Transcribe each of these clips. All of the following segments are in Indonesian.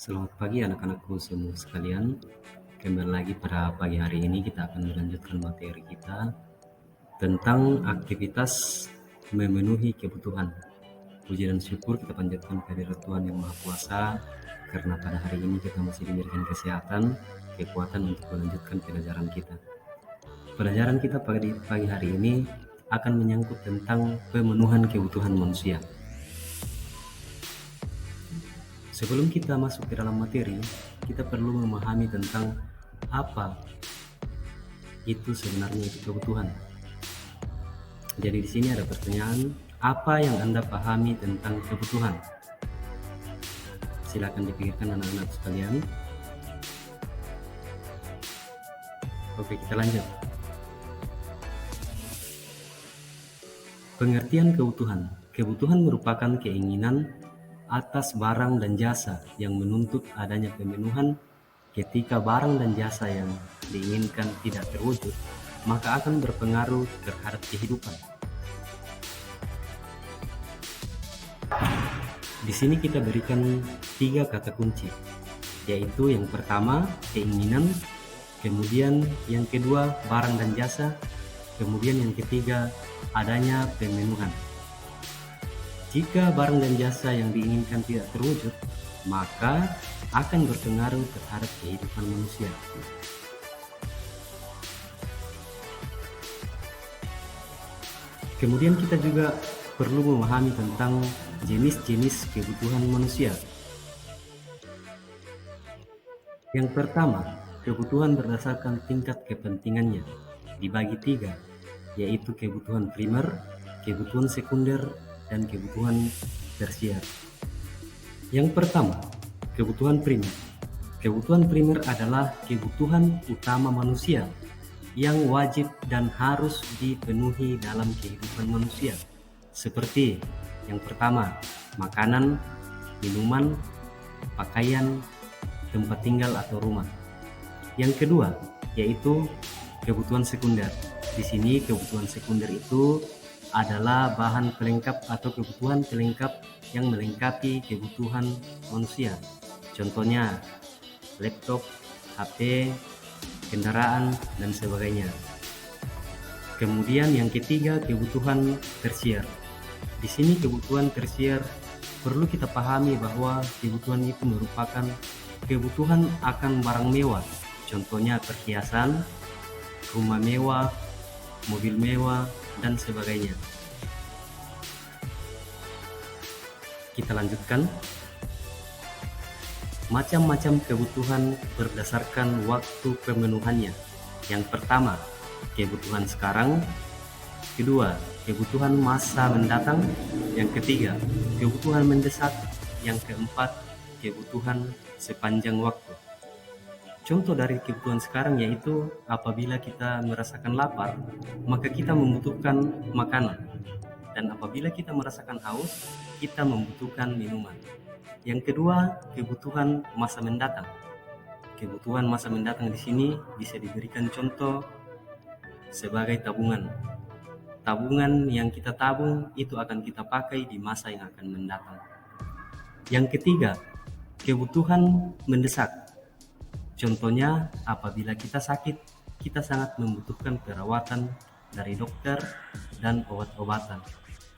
Selamat pagi anak-anakku semua sekalian. Kembali lagi pada pagi hari ini kita akan melanjutkan materi kita tentang aktivitas memenuhi kebutuhan. Puji dan syukur kita panjatkan kehadirat Tuhan Yang Maha Kuasa karena pada hari ini kita masih diberikan kesehatan, kekuatan untuk melanjutkan pelajaran kita. Pelajaran kita pagi hari ini akan menyangkut tentang pemenuhan kebutuhan manusia. Sebelum kita masuk ke dalam materi, kita perlu memahami tentang apa itu sebenarnya itu kebutuhan. Jadi di sini ada pertanyaan, apa yang Anda pahami tentang kebutuhan? Silakan dipikirkan anak-anak sekalian. Oke, kita lanjut. Pengertian kebutuhan. Kebutuhan merupakan keinginan atas barang dan jasa yang menuntut adanya pemenuhan. Ketika barang dan jasa yang diinginkan tidak terwujud, maka akan berpengaruh terhadap kehidupan. Di sini kita berikan 3 kata kunci, yaitu yang pertama keinginan, kemudian yang kedua barang dan jasa, kemudian yang ketiga adanya pemenuhan. Jika barang dan jasa yang diinginkan tidak terwujud, maka akan berpengaruh terhadap kehidupan manusia. Kemudian kita juga perlu memahami tentang jenis-jenis kebutuhan manusia. Yang pertama, kebutuhan berdasarkan tingkat kepentingannya dibagi 3, yaitu kebutuhan primer, kebutuhan sekunder, dan kebutuhan tersier. Yang pertama, kebutuhan primer. Kebutuhan primer adalah kebutuhan utama manusia yang wajib dan harus dipenuhi dalam kehidupan manusia. Seperti yang pertama, makanan, minuman, pakaian, tempat tinggal atau rumah. Yang kedua, yaitu kebutuhan sekunder. Di sini kebutuhan sekunder itu adalah bahan pelengkap atau kebutuhan pelengkap yang melengkapi kebutuhan manusia. Contohnya laptop, HP, kendaraan, dan sebagainya. Kemudian yang ketiga, kebutuhan tersier. Di sini kebutuhan tersier perlu kita pahami bahwa kebutuhan itu merupakan kebutuhan akan barang mewah. Contohnya perhiasan, rumah mewah, mobil mewah, dan sebagainya. Kita lanjutkan. Macam-macam kebutuhan berdasarkan waktu pemenuhannya. Yang pertama, kebutuhan sekarang. Kedua, kebutuhan masa mendatang. Yang ketiga, kebutuhan mendesak. Yang keempat, kebutuhan sepanjang waktu. Contoh dari kebutuhan sekarang yaitu apabila kita merasakan lapar, maka kita membutuhkan makanan. Dan apabila kita merasakan haus, kita membutuhkan minuman. Yang kedua, kebutuhan masa mendatang. Kebutuhan masa mendatang di sini bisa diberikan contoh sebagai tabungan. Tabungan yang kita tabung itu akan kita pakai di masa yang akan mendatang. Yang ketiga, kebutuhan mendesak. Contohnya, apabila kita sakit, kita sangat membutuhkan perawatan dari dokter dan obat-obatan.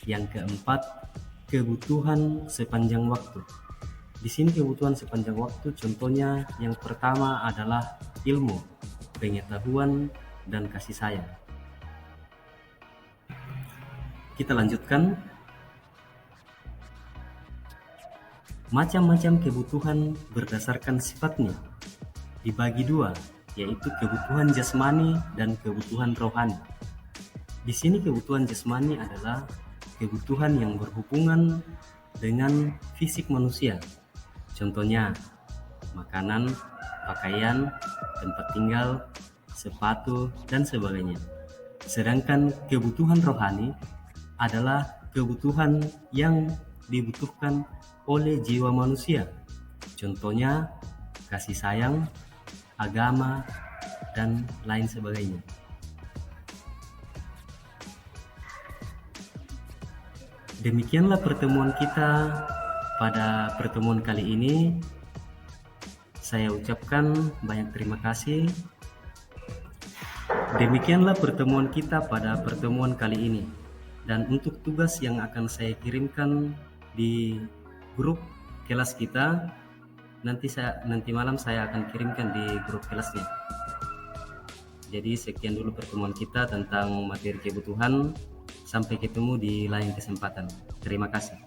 Yang keempat, kebutuhan sepanjang waktu. Di sini kebutuhan sepanjang waktu, contohnya yang pertama adalah ilmu, pengetahuan, dan kasih sayang. Kita lanjutkan. Macam-macam kebutuhan berdasarkan sifatnya dibagi 2, yaitu kebutuhan jasmani dan kebutuhan rohani. Di sini kebutuhan jasmani adalah kebutuhan yang berhubungan dengan fisik manusia. Contohnya makanan, pakaian, tempat tinggal, sepatu, dan sebagainya. Sedangkan kebutuhan rohani adalah kebutuhan yang dibutuhkan oleh jiwa manusia. Contohnya kasih sayang, agama, dan lain sebagainya. Demikianlah pertemuan kita pada pertemuan kali ini. Saya ucapkan banyak terima kasih. Demikianlah pertemuan kita pada pertemuan kali ini. Dan untuk tugas yang akan saya kirimkan di grup kelas kita, nanti malam saya akan kirimkan di grup kelasnya. Jadi sekian dulu pertemuan kita tentang materi kebutuhan. Sampai ketemu di lain kesempatan. Terima kasih.